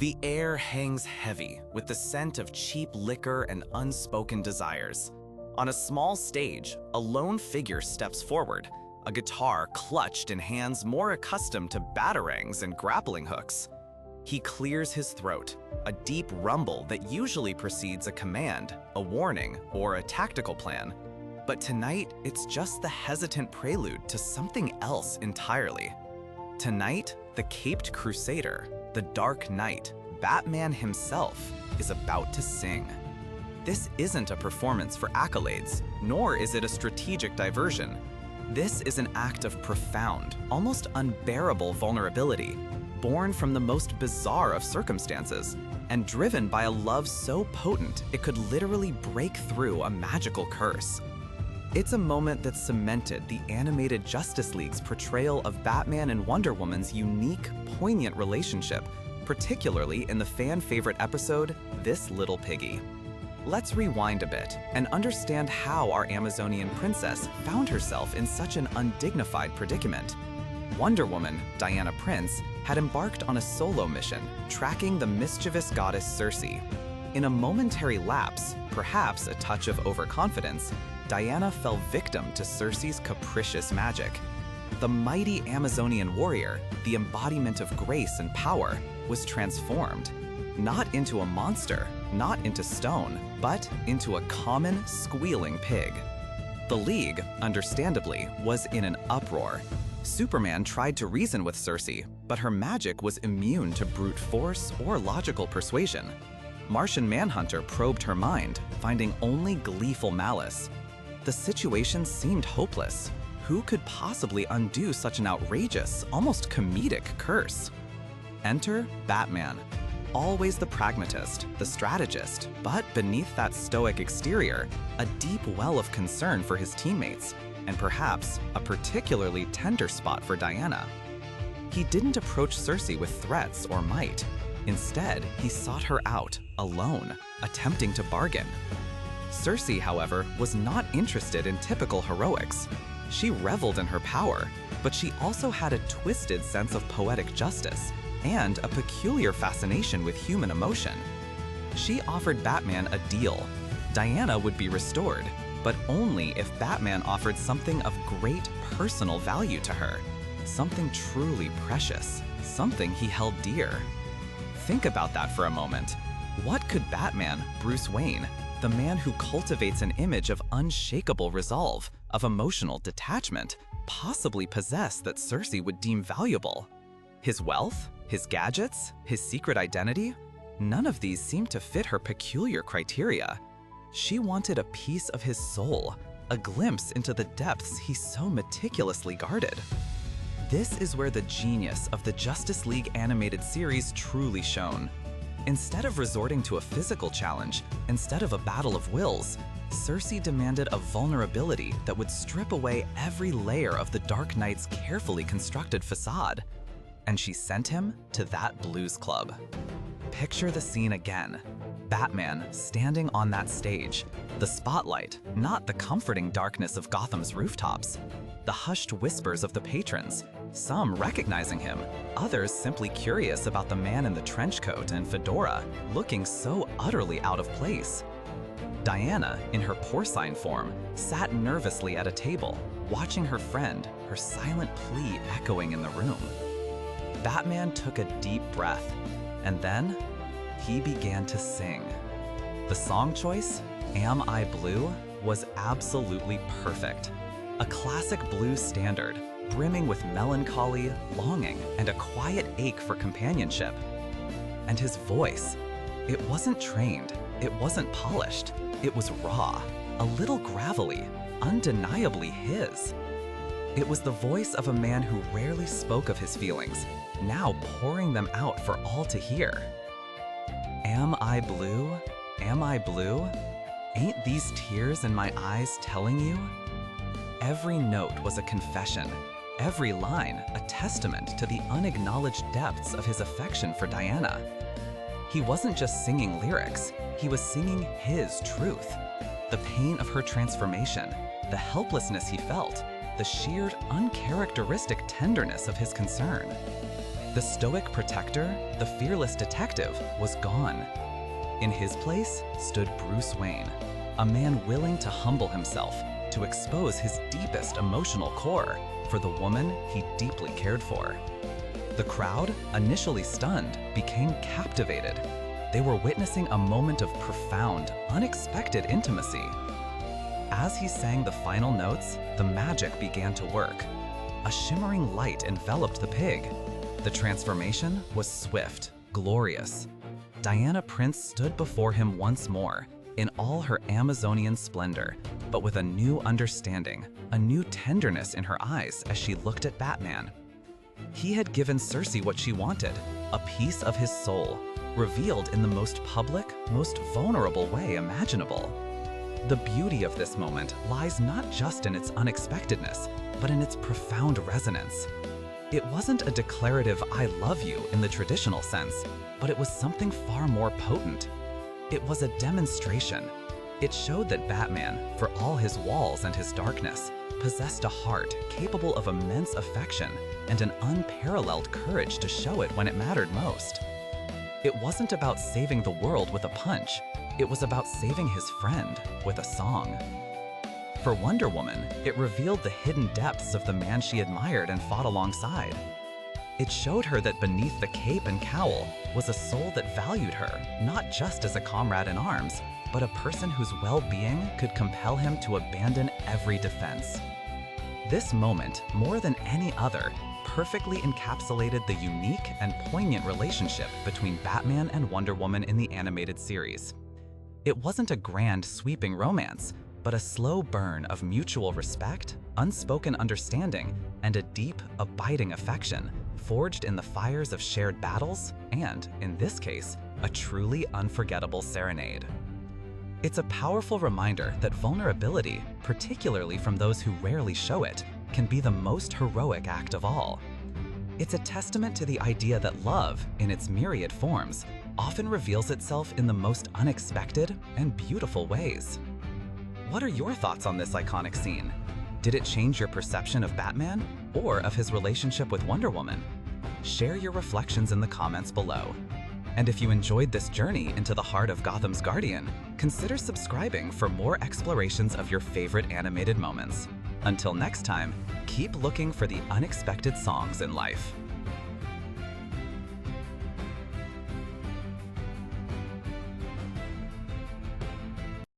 The air hangs heavy with the scent of cheap liquor and unspoken desires. On a small stage, a lone figure steps forward, a guitar clutched in hands more accustomed to batarangs and grappling hooks. He clears his throat, a deep rumble that usually precedes a command, a warning, or a tactical plan. But tonight, it's just the hesitant prelude to something else entirely. Tonight, the Caped Crusader, the Dark Knight, Batman himself, is about to sing. This isn't a performance for accolades, nor is it a strategic diversion. This is an act of profound, almost unbearable vulnerability, born from the most bizarre of circumstances, and driven by a love so potent it could literally break through a magical curse. It's a moment that cemented the animated Justice League's portrayal of Batman and Wonder Woman's unique, poignant relationship, particularly in the fan-favorite episode, This Little Piggy. Let's rewind a bit and understand how our Amazonian princess found herself in such an undignified predicament. Wonder Woman, Diana Prince, had embarked on a solo mission, tracking the mischievous goddess Circe. In a momentary lapse, perhaps a touch of overconfidence, Diana fell victim to Circe's capricious magic. The mighty Amazonian warrior, the embodiment of grace and power, was transformed, not into a monster, not into stone, but into a common, squealing pig. The League, understandably, was in an uproar. Superman tried to reason with Circe, but her magic was immune to brute force or logical persuasion. Martian Manhunter probed her mind, finding only gleeful malice. The situation seemed hopeless. Who could possibly undo such an outrageous, almost comedic curse? Enter Batman. Always the pragmatist, the strategist, but beneath that stoic exterior, a deep well of concern for his teammates, and perhaps a particularly tender spot for Diana. He didn't approach Circe with threats or might. Instead, he sought her out, alone, attempting to bargain. Circe, however, was not interested in typical heroics. She reveled in her power, but she also had a twisted sense of poetic justice and a peculiar fascination with human emotion. She offered Batman a deal. Diana would be restored, but only if Batman offered something of great personal value to her, something truly precious, something he held dear. Think about that for a moment. What could Batman, Bruce Wayne, the man who cultivates an image of unshakable resolve, of emotional detachment, possibly possess that Circe would deem valuable? His wealth? His gadgets? His secret identity? None of these seemed to fit her peculiar criteria. She wanted a piece of his soul, a glimpse into the depths he so meticulously guarded. This is where the genius of the Justice League animated series truly shone. Instead of resorting to a physical challenge, instead of a battle of wills, Circe demanded a vulnerability that would strip away every layer of the Dark Knight's carefully constructed facade. And she sent him to that blues club. Picture the scene again. Batman standing on that stage. The spotlight, not the comforting darkness of Gotham's rooftops. The hushed whispers of the patrons, some recognizing him, others simply curious about the man in the trench coat and fedora, looking so utterly out of place. Diana, in her porcine form, sat nervously at a table, watching her friend, her silent plea echoing in the room. Batman took a deep breath, and then he began to sing. The song choice, Am I Blue, was absolutely perfect. A classic blues standard, brimming with melancholy, longing, and a quiet ache for companionship. And his voice, it wasn't trained, it wasn't polished, it was raw, a little gravelly, undeniably his. It was the voice of a man who rarely spoke of his feelings, now pouring them out for all to hear. Am I blue? Am I blue? Ain't these tears in my eyes telling you? Every note was a confession, every line a testament to the unacknowledged depths of his affection for Diana. He wasn't just singing lyrics, he was singing his truth. The pain of her transformation, the helplessness he felt, the sheer uncharacteristic tenderness of his concern. The stoic protector, the fearless detective, was gone. In his place stood Bruce Wayne, a man willing to humble himself, to expose his deepest emotional core for the woman he deeply cared for. The crowd, initially stunned, became captivated. They were witnessing a moment of profound, unexpected intimacy. As he sang the final notes, the magic began to work. A shimmering light enveloped the pig. The transformation was swift, glorious. Diana Prince stood before him once more, in all her Amazonian splendor, but with a new understanding, a new tenderness in her eyes as she looked at Batman. He had given Cersei what she wanted, a piece of his soul, revealed in the most public, most vulnerable way imaginable. The beauty of this moment lies not just in its unexpectedness, but in its profound resonance. It wasn't a declarative "I love you" in the traditional sense, but it was something far more potent. It was a demonstration. It showed that Batman, for all his walls and his darkness, possessed a heart capable of immense affection and an unparalleled courage to show it when it mattered most. It wasn't about saving the world with a punch. It was about saving his friend with a song. For Wonder Woman, it revealed the hidden depths of the man she admired and fought alongside. It showed her that beneath the cape and cowl was a soul that valued her, not just as a comrade in arms, but a person whose well-being could compel him to abandon every defense. This moment, more than any other, perfectly encapsulated the unique and poignant relationship between Batman and Wonder Woman in the animated series. It wasn't a grand, sweeping romance, but a slow burn of mutual respect, unspoken understanding, and a deep, abiding affection, forged in the fires of shared battles and, in this case, a truly unforgettable serenade. It's a powerful reminder that vulnerability, particularly from those who rarely show it, can be the most heroic act of all. It's a testament to the idea that love, in its myriad forms, often reveals itself in the most unexpected and beautiful ways. What are your thoughts on this iconic scene? Did it change your perception of Batman or of his relationship with Wonder Woman? Share your reflections in the comments below. And if you enjoyed this journey into the heart of Gotham's Guardian, consider subscribing for more explorations of your favorite animated moments. Until next time, keep looking for the unexpected songs in life.